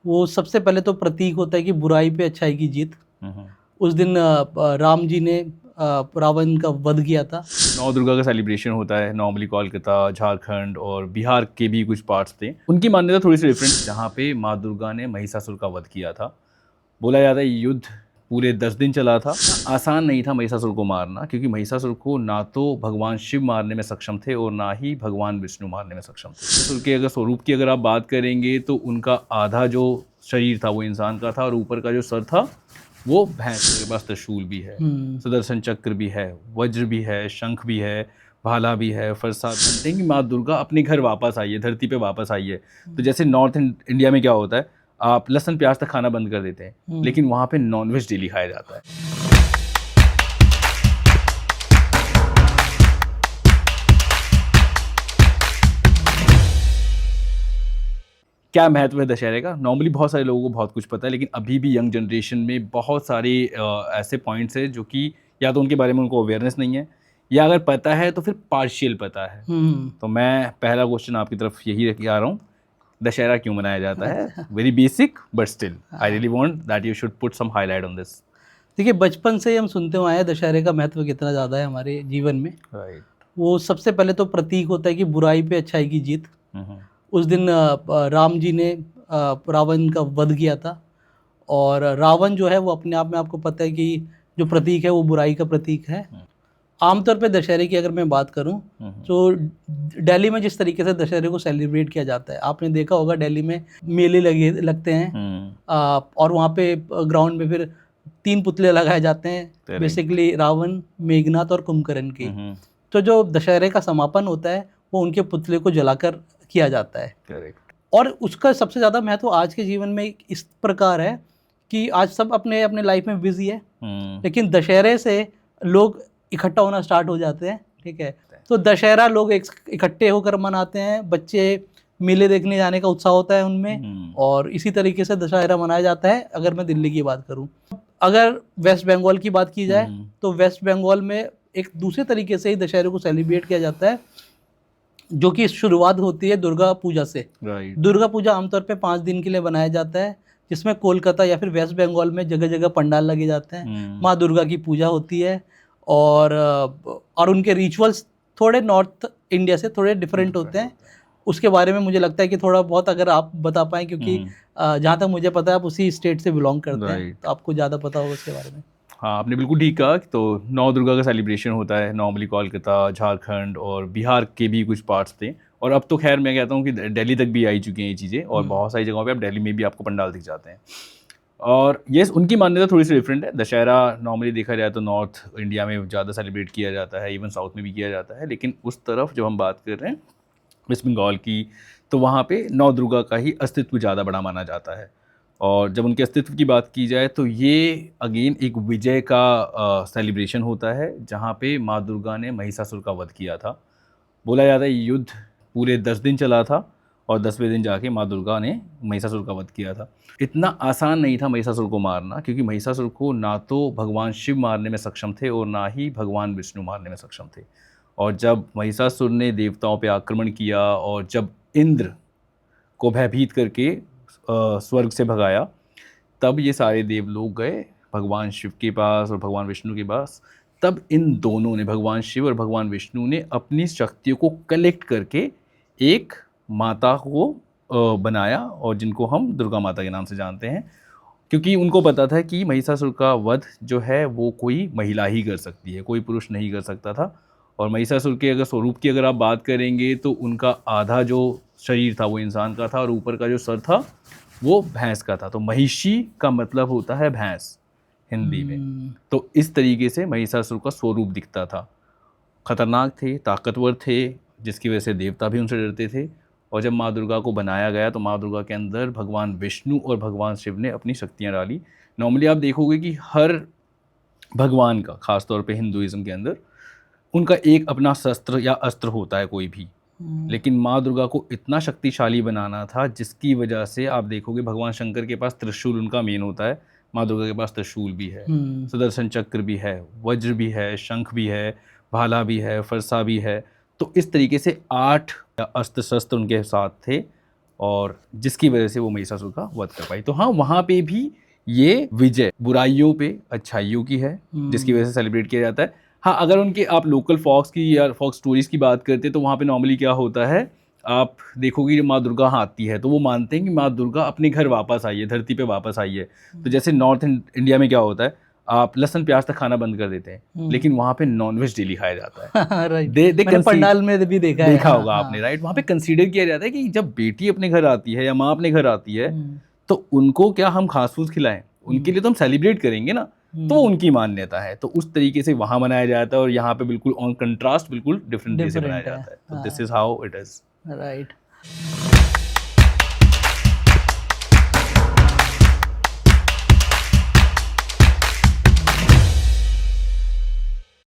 वो सबसे पहले तो प्रतीक होता है कि बुराई पे अच्छाई की जीत। उस दिन राम जी ने रावण का वध किया था। नौ दुर्गा का सेलिब्रेशन होता है नॉर्मली कोलकाता, झारखंड और बिहार के भी कुछ पार्ट्स थे। उनकी मान्यता थोड़ी सी डिफरेंट, जहाँ पे माँ दुर्गा ने महिषासुर का वध किया था। बोला जाता है युद्ध पूरे 10 दिन चला था। आसान नहीं था महिषासुर को मारना, क्योंकि महिषासुर को ना तो भगवान शिव मारने में सक्षम थे और ना ही भगवान विष्णु मारने में सक्षम थे। महिषासुर के अगर स्वरूप की अगर आप बात करेंगे तो उनका आधा जो शरीर था वो इंसान का था और ऊपर का जो सर था वो भैंस के पास त्रिशूल भी है, सुदर्शन चक्र भी है, वज्र भी है, शंख भी है, भाला भी है, फरसा। मानते हैं कि माँ दुर्गा अपने घर वापस आई है, धरती पे वापस आई है। तो जैसे नॉर्थ इंडिया में क्या होता है, आप लहसुन प्याज तक खाना बंद कर देते हैं, लेकिन वहाँ पे नॉनवेज डेली खाया जाता है। क्या महत्व है दशहरे का? नॉर्मली बहुत सारे लोगों को बहुत कुछ पता है, लेकिन अभी भी यंग जनरेशन में बहुत सारे ऐसे पॉइंट्स हैं जो कि या तो उनके बारे में उनको अवेयरनेस नहीं है, या अगर पता है तो फिर पार्शियल पता है। तो मैं पहला क्वेश्चन आपकी तरफ यही रख आ रहा हूँ, दशहरा क्यों मनाया जाता है? Very basic but still I really want that you should put some highlight on this. देखिए, बचपन से ही हम सुनते हुए आए हैं दशहरे का महत्व कितना ज़्यादा है हमारे जीवन में। राइट। वो सबसे पहले तो प्रतीक होता है कि बुराई पे अच्छाई की जीत। उस दिन राम जी ने रावण का वध किया था। और रावण जो है वो अपने आप में, आपको पता है कि जो प्रतीक है वो बुराई का प्रतीक है। आमतौर पे दशहरे की अगर मैं बात करूं तो दिल्ली में जिस तरीके से दशहरे को सेलिब्रेट किया जाता है, आपने देखा होगा दिल्ली में मेले लगते हैं। और वहाँ पे ग्राउंड में फिर 3 पुतले लगाए जाते हैं, बेसिकली रावण, मेघनाथ और कुंभकर्ण की। तो जो दशहरे का समापन होता है वो उनके पुतले को जलाकर किया जाता है। करेक्ट। और उसका सबसे ज़्यादा महत्व आज के जीवन में इस प्रकार है कि आज सब अपने अपने लाइफ में बिजी है, लेकिन दशहरे से लोग इकट्ठा होना स्टार्ट हो जाते हैं। ठीक है, तो दशहरा लोग इकट्ठे होकर मनाते हैं। बच्चे मेले देखने जाने का उत्साह होता है उनमें, और इसी तरीके से दशहरा मनाया जाता है। अगर मैं दिल्ली की बात करूं, अगर वेस्ट बंगाल की बात की जाए तो वेस्ट बंगाल में एक दूसरे तरीके से ही दशहरे को सेलिब्रेट किया जाता है, जो कि शुरुआत होती है दुर्गा पूजा से। दुर्गा पूजा आमतौर पे 5 दिन के लिए बनाया जाता है, जिसमें कोलकाता या फिर वेस्ट बंगाल में जगह जगह पंडाल लगे जाते हैं, माँ दुर्गा की पूजा होती है। और उनके रिचुअल्स थोड़े नॉर्थ इंडिया से थोड़े डिफरेंट होते हैं। उसके बारे में मुझे लगता है कि थोड़ा बहुत अगर आप बता पाएँ, क्योंकि जहाँ तक मुझे पता है आप उसी स्टेट से बिलोंग करते हैं, तो आपको ज़्यादा पता होगा उसके बारे में। हाँ, आपने बिल्कुल ठीक कहा। तो नौ दुर्गा का सेलिब्रेशन होता है नॉर्मली कोलकाता, झारखंड और बिहार के भी कुछ पार्ट्स थे, और अब तो खैर मैं कहता हूँ कि दिल्ली तक भी आई चुकी हैं ये चीज़ें, और बहुत सारी जगहों पे अब दिल्ली में भी आपको पंडाल दिख जाते हैं। और ये उनकी मान्यता थोड़ी सी डिफरेंट है। दशहरा नॉर्मली देखा जाए तो नॉर्थ इंडिया में ज़्यादा सेलिब्रेट किया जाता है, इवन साउथ में भी किया जाता है, लेकिन उस तरफ जब हम बात कर रहे हैं वेस्ट बंगाल की, तो वहाँ पे नौ दुर्गा का ही अस्तित्व ज़्यादा बड़ा माना जाता है। और जब उनके अस्तित्व की बात की जाए तो ये अगेन एक विजय का सेलिब्रेशन होता है, जहाँ पे माँ दुर्गा ने महिषासुर का वध किया था। बोला जाता है युद्ध पूरे 10 दिन चला था और 10वें दिन जाके माँ दुर्गा ने महिषासुर का वध किया था। इतना आसान नहीं था महिषासुर को मारना, क्योंकि महिषासुर को ना तो भगवान शिव मारने में सक्षम थे और ना ही भगवान विष्णु मारने में सक्षम थे। और जब महिषासुर ने देवताओं पे आक्रमण किया और जब इंद्र को भयभीत करके स्वर्ग से भगाया, तब ये सारे देवलोग गए भगवान शिव के पास और भगवान विष्णु के पास। तब इन दोनों ने, भगवान शिव और भगवान विष्णु ने, अपनी शक्तियों को कलेक्ट करके एक माता को बनाया, और जिनको हम दुर्गा माता के नाम से जानते हैं, क्योंकि उनको पता था कि महिषासुर का वध जो है वो कोई महिला ही कर सकती है, कोई पुरुष नहीं कर सकता था। और महिषासुर के अगर स्वरूप की अगर आप बात करेंगे तो उनका आधा जो शरीर था वो इंसान का था और ऊपर का जो सर था वो भैंस का था। तो महिषी का मतलब होता है भैंस हिंदी में। तो इस तरीके से महिषासुर का स्वरूप दिखता था। खतरनाक थे, ताकतवर थे, जिसकी वजह से देवता भी उनसे डरते थे। और जब माँ दुर्गा को बनाया गया तो माँ दुर्गा के अंदर भगवान विष्णु और भगवान शिव ने अपनी शक्तियाँ डाली। नॉर्मली आप देखोगे कि हर भगवान का, खासतौर पे हिंदुइज्म के अंदर, उनका एक अपना शस्त्र या अस्त्र होता है कोई भी, लेकिन माँ दुर्गा को इतना शक्तिशाली बनाना था, जिसकी वजह से आप देखोगे भगवान शंकर के पास त्रिशूल उनका मेन होता है, माँ दुर्गा के पास त्रिशूल भी है, सुदर्शन चक्र भी है, वज्र भी है, शंख भी है, भाला भी है, फरसा भी है। तो इस तरीके से 8 अस्त्र शस्त्र उनके साथ थे, और जिसकी वजह से वो महिषासुर का वध कर पाई। तो हाँ, वहाँ पे भी ये विजय बुराइयों पे अच्छाइयों की है, जिसकी वजह से सेलिब्रेट किया जाता है। हाँ, अगर उनके आप लोकल फॉक्स की या फोक स्टोरीज की बात करते हैं तो वहाँ पे नॉर्मली क्या होता है, आप देखोगे जब माँ दुर्गा आती है तो वो मानते हैं कि माँ दुर्गा अपने घर वापस आई है, धरती पे वापस आई है। तो जैसे नॉर्थ इंडिया में क्या होता है, आप लहसुन प्याज तक खाना बंद कर देते हैं, लेकिन वहाँ पे नॉनवेज डेली खाया जाता है। राइट, मैंने पंडाल में भी देखा है। देखा होगा आपने, राइट। वहाँ पे कंसीडर किया जाता है कि जब बेटी अपने घर आती है या माँ अपने घर आती है तो उनको क्या हम घास फूस खिलाएं, उनके लिए तो हम सेलिब्रेट करेंगे ना। तो उनकी मान्यता है, तो उस तरीके से वहाँ मनाया जाता है और यहाँ पे बिल्कुल ऑन कंट्रास्ट बिल्कुल डिफरेंट वे से मनाया जाता है। तो this is how it is, right.